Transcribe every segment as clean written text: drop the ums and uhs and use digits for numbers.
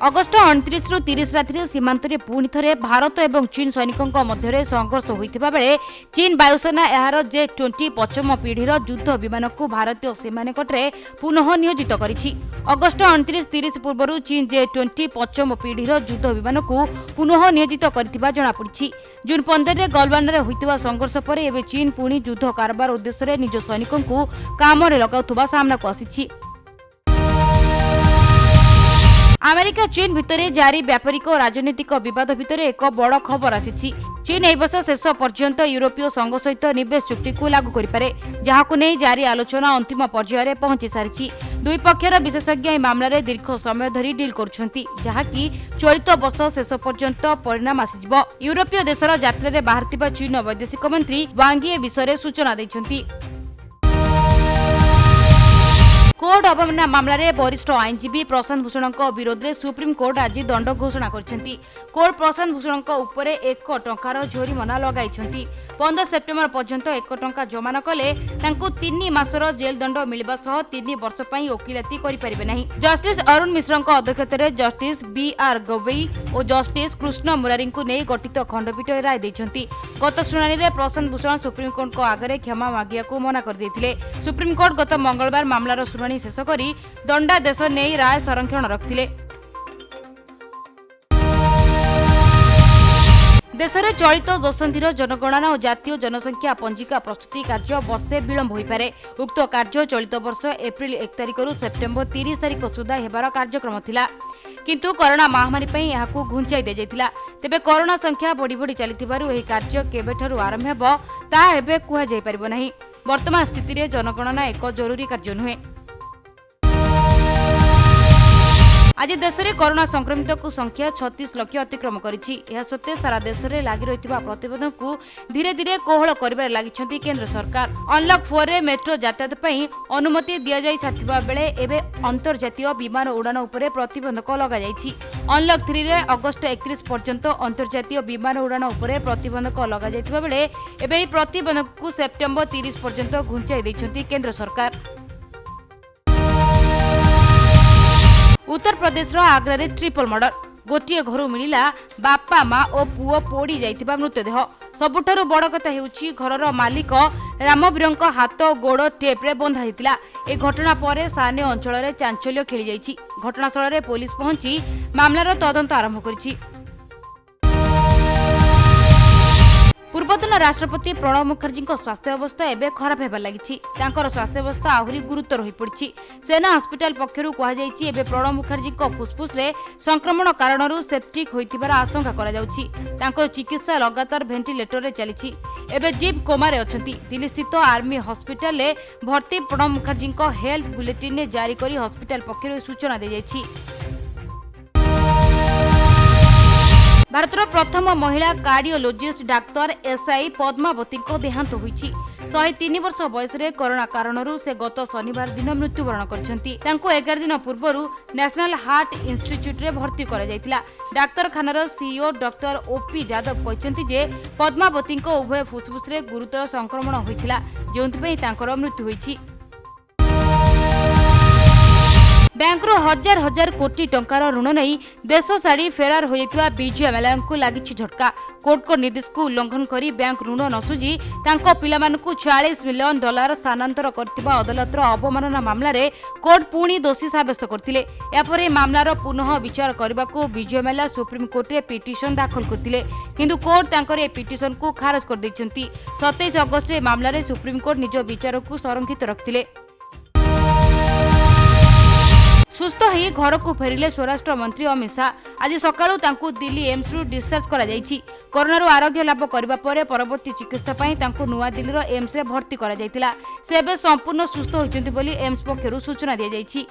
August 29 रु 30 राति सीमांत पुणी थे भारत और चीन सैनिकों मध्य संघर्ष होता बेले चीन वायुसेना यार J-20 पश्चिम पीढ़ीर युद्ध विमान को भारतीय सीमा निकट में पुनः नियोजित करिछि। अगस्ट 29-30 पूर्व चीन J-20 पश्चिम पीढ़ीर युद्ध विमान को पुनः नियोजित करथिबा जଣାपड़ी। जून 15 गलवान में होइतिबा संघर्ष पर एवं चीन पुणी युद्ध कारबार उद्देश्य निज सैनिकों को काम लगाउथुबा सामना को आसिछि। अमेरिका चीन भितर जारी व्यापारिक और राजनीतिक विवाद भितर एक बड़ खबर आसी। चीन ए वर्ष शेष पर्यंत यूरोपीय संघ सहित निवेश चुक्ति को लागू करें जहां नहीं जारी आलोचना अंतिम पर्यायर पहुंची सारी। दुई पक्षर विशेषज्ञ ए मामलें दीर्घ समय धरी डील करुछंती जहाँकि चलित वर्ष शेष पर्यंत परिणाम आसीजिवो। यूरोपीय देशर यात्रा रे बाहरथिबा चीन वैदेशिक मंत्री वांग यी विषय में सूचना दैछंती। कोर्ट अवमानना मामलें वरिष्ठ आईनजीवी प्रशांत भूषण विरोध में सुप्रीम कोर्ट आज दंड घोषणा करछंती। कोर्ट प्रशांत भूषण उपरे 1 टंकार जोरिमाना लगाइछंती। 15 सेप्टेम्बर पर्यंत 1 टंका जमा न कले तांको 3 मासर जेल दंड मिलवा सह 3 वर्ष पई वकिलाती करि परिबे नाही। जस्टिस अरुण मिश्रଙ୍କ अध्यक्षतार जस्टिस बी.आर. गवई और जस्टिस कृष्ण मुरारी को नहीं गठित खंडपीठ राय दैछंती। गत शुणानी रे प्रशांत भूषण सुप्रीम कोर्ट को आगे क्षमा मागिया को मना कर देथिले। सुप्रीम कोर्ट गत मंगलवार मामलार शुणानी शेष करी दंडादेश नहीं राय संरक्षण रखिले। देश में चलित दशंधिर जनगणना और जातीय जनसंख्या पंजिका प्रस्तुति कार्य वर्षे विलंब हो पारे। उक्त कार्य चलित वर्ष एप्रिल 1 तारिख सेप्टेम्बर 30 तारिख सुधा हेबार कार्यक्रम थिला किंतु कोरोना महामारी यहां घुंचाई दि जाइतिला। तेबे कोरोना संख्या बढ़ी बढ़ी चलिथिबारु एही कार्य केबेठारु आरंभ हेबो ता एबे कुहा जाय परिबो नाही। वर्तमान स्थिति रे जनगणना एक जरूरी कार्य नुहे। आज देश में कोरोना संक्रमित को संख्या 36 लाख अतिक्रम करिछि। यह सत्ते सारा देश में लागि रहितिबा प्रतिबंधक को धीरे धीरे कोहल करिबार लागिछंती केंद्र सरकार। अनलॉक 4 रे मेट्रो यातायात पई अनुमति दिया जाई साथिबा बेले एबे अंतर्जातीय विमान उड़ान उपरे प्रतिबंधक लगा जाइछि। अनलॉक 3 रे अगस्त 31 पर्यंत अंतर्जातीय विमान उड़ान उपरे प्रतिबंधक लगा जाइतिबा बेले एबे प्रतिबंधक को सेप्टेम्बर 30 पर्यंत घुंचाई दैछंती केंद्र सरकार। उत्तर प्रदेश आग्रा रे ट्रिपल मर्डर। गोटे घर मिला बापा माँ और पुओ पोड़ी जाइतिबा मृतदेह। सबुठारु बड़ कथा हेउछि घरर मालिक रामवीर हाथ गोड़ टेप रे बंधा होता। ए घटना पर स्थानीय अंचल में चांचल्य खेली जाइछि। घटनास्थल में पुलिस पहुंची मामलार तदंत आरंभ करिछि। पूर्वतन राष्ट्रपति प्रणब मुखर्जी स्वास्थ्य अवस्था एवं खराब होगा लगी। स्वास्थ्य अवस्था आहरी गुरुतर हो पड़ी। सेना हस्पिटाल पक्षरु कहुଯାଇଛି एवं प्रणब मुखर्जी फुसफुस रे संक्रमण कारण सेप्टिक होइथिबार आशंका करा जाउछि। तांको चिकित्सा लगातार भेंटिलेटर रे चलिछि। एवं जीप कोमारे अछंती। दिल्ली स्थित आर्मी हस्पिटाल रे भर्ती प्रणब मुखर्जी हेल्थ बुलेटिन ने जारी करी हस्पिटाल पक्षरु सूचना दै जाइछि। भारतर प्रथम महिला कार्डियोलोजिस्ट डाक्तर एसआई पद्मावती देहांत होइछि। 103 वर्ष बयस रे कोरोना कारणरू से गत शनिवार दिन मृत्युवरण करछंती। तांको 11 दिन पूर्वरू नेशनल हार्ट इंस्टीट्यूट रे भर्ती करा जायतिला। डाक्तरखानार सीईओ डॉक्टर ओपी यादव कहछंती जे पद्मावती उभय फुसफुस रे गुरुतर संक्रमण होइतिला जेउंथि तांकर मृत्यु होइछि। बैंकरू हजार हजार कोटी टंकार ऋण नहीं देश छाड़ी फेरार होइतिबा विजय माल्या को लागिछि झटका। कोर्ट को निर्देश को उल्लंघन करी बैंक ऋण न सुझी तांको पिलामानकु $40 मिलियन स्थानांतर करथिबा अदालतर अवमानना मामला रे कोर्ट पुणी दोषी साब्यस्त करथिले। यापर मामलार पुनः विचार करबाकू विजय माल्या सुप्रीम कोर्ट रे पिटिशन दाखल करथिले किंतु कोर्ट तांकर ए पिटिशन को खारज कर दैछंती। 27 अगस्त रे मामला रे सुप्रीम कोर्ट निज विचार को संरक्षित रखथिले। सुस्थ ही घर को फेरिले स्वराष्ट्र मंत्री अमित शाह। आज सकाळू तांकू दिल्ली एम्स रु डिस्चार्ज करा जायछि। कोरोना आरोग्य लाभ करबा परे परवर्ती चिकित्सा पई तांकू नुआ दिल्ली रो एम्स रे भर्ती करा जायतिला। से एबे संपूर्ण सुस्थ होइछन्ति बोली एम्स पक्षरु सूचना दिया जायछि।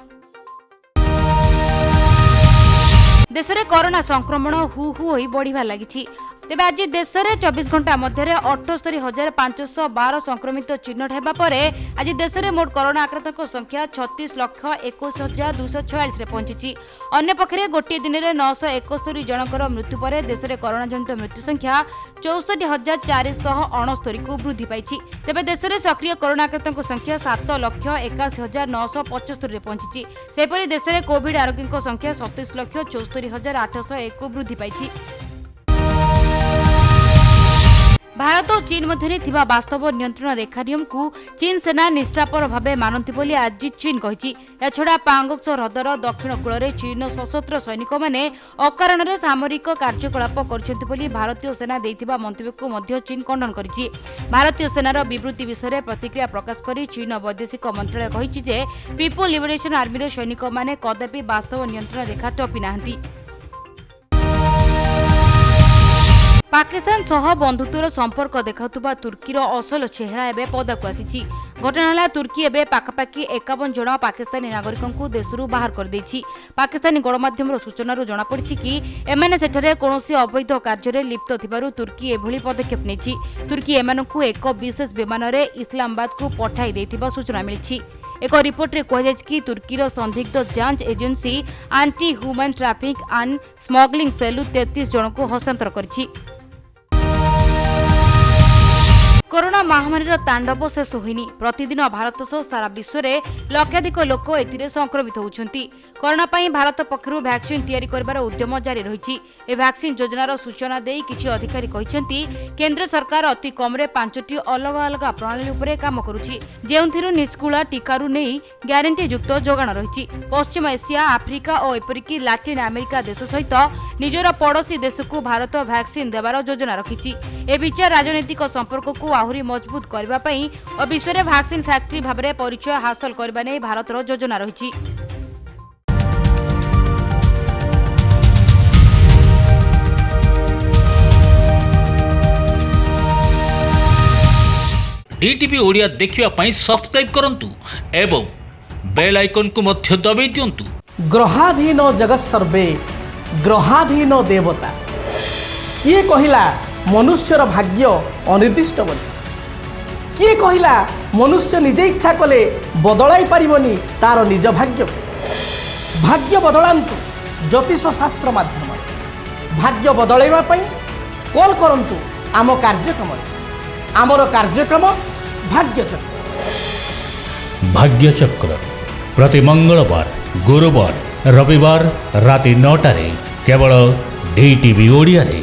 देश में कोरोना संक्रमण हु हु होई बढ़िबार लागिछि। तेज आज देश में 24 घंटा मध्य 78,512 संक्रमित चिन्हट होगा पर आज देश में मोट कोरोना आक्रांतों संख्या 36,21,246 पहुंची। अन्यपक्षे गोटे दिन में 971 जनकर मृत्यु पर देश में कोरोना जनित मृत्यु संख्या 64,469 को वृद्धि पाई। तेज देश में सक्रिय कोरोना आक्रांतों संख्या 7,81,975 पहुंची। सेपरी देश में कोविड आरोग्यों संख्या 27,74,801 को वृद्धि पाई। भारत और चीन मध्य थिबा वास्तव नियंत्रण रेखा नियम को चीन सेना निष्ठापर भाव मानती बोली आज चीन कही। याछड़ा पांगोक्स हृदर दक्षिण कूल चीन सशस्त्र सैनिक मैंने अकारण सामरिक कार्यकलाप करछंती बोली भारतीय सेना देथिबा मंतव्य को मध्य चीन खंडन करिछि। भारतीय सेनार विवृत्ति विषय प्रतिक्रिया प्रकाश करी चीन वैदेशिक मंत्रालय कहिछि जे पीपुल लिबरेशन आर्मी सैनिक मैंने कदापि वास्तव नियंत्रण रेखा टपी नाहंती। पाकिस्तान सह बंधुत्वर संपर्क देखाउतबा तुर्कीर असल चेहरा एबे पदाक आसी। घटना है तुर्की एबे पाखापाखि 51 जन पाकिस्तानी नागरिकों को देशरू बाहर कर देछि। पाकिस्तानी गणमाध्यम सूचना जनापड़ी कि एमाने सेठारे कौनसी अवैध कार्य लिप्त थिबारु तुर्की एभली पदक्षेप नेछि। तुर्की एमानकु एक विशेष विमान रे इस्लामाबाद को पठाई देथिबा सूचना मिलिछि। एक रिपोर्ट रे कहा कि तुर्कीर संदिग्ध जांच agency anti human traffic and smuggling सेलु 33 जन को हस्तांतर करिछि। कोरोना महामारी तांडव शेष होइनी। प्रतिदिन भारत सह सारा विश्व में लक्षाधिक लोक एथिरे संक्रमित होउछंती। कोरोना पई भारत पक्षरु वैक्सीन तैयारी करबार उद्यम जारी रहिछि। ए वैक्सीन योजनार सूचना देई किछि अधिकारी कहिसेंती केंद्र सरकार अति कम रे 5टी अलग अलग प्रणाली उपरे काम करूछि, जेउथिरु निष्कुला टीकारु नेई ग्यारंटी युक्त जोगाण रहिछि। पश्चिम एशिया, आफ्रिका और एपरिकी लैटिन अमेरिका देश सहित निजर पड़ोसी देश को भारत वैक्सीन देवार योजना रखिछि। ए विचार राजनीतिक संपर्क को आहुरी मजबूत करबा पई और विश्व में वैक्सीन फैक्ट्री भाव में परिचय हासिल करबा नै भारतर योजना रहिछि। डीटीवी ओडिया देखिवा पई सब्सक्राइब करंतु एवं बेल आइकन को मध्य दबाई दियंतु। ग्रहाधीन जगत सर्वे ग्रहाधीन देवता किए कहिला मनुष्यर भाग्य अनिर्दिष्ट बोली। किए कहिला मनुष्य निजे इच्छा कले बदलाई पारिबनी तार निज भाग्य। भाग्य बदलांतु ज्योतिष शास्त्र माध्यम भाग्य बदलाइबा पई कॉल करंतु आम कार्यक्रम। आमर कार्यक्रम भाग्यचक्र। भाग्यचक्र प्रति मंगलवार, गुरुवार, रविवार राति 9 केवल डीटीवी ओडिया रे।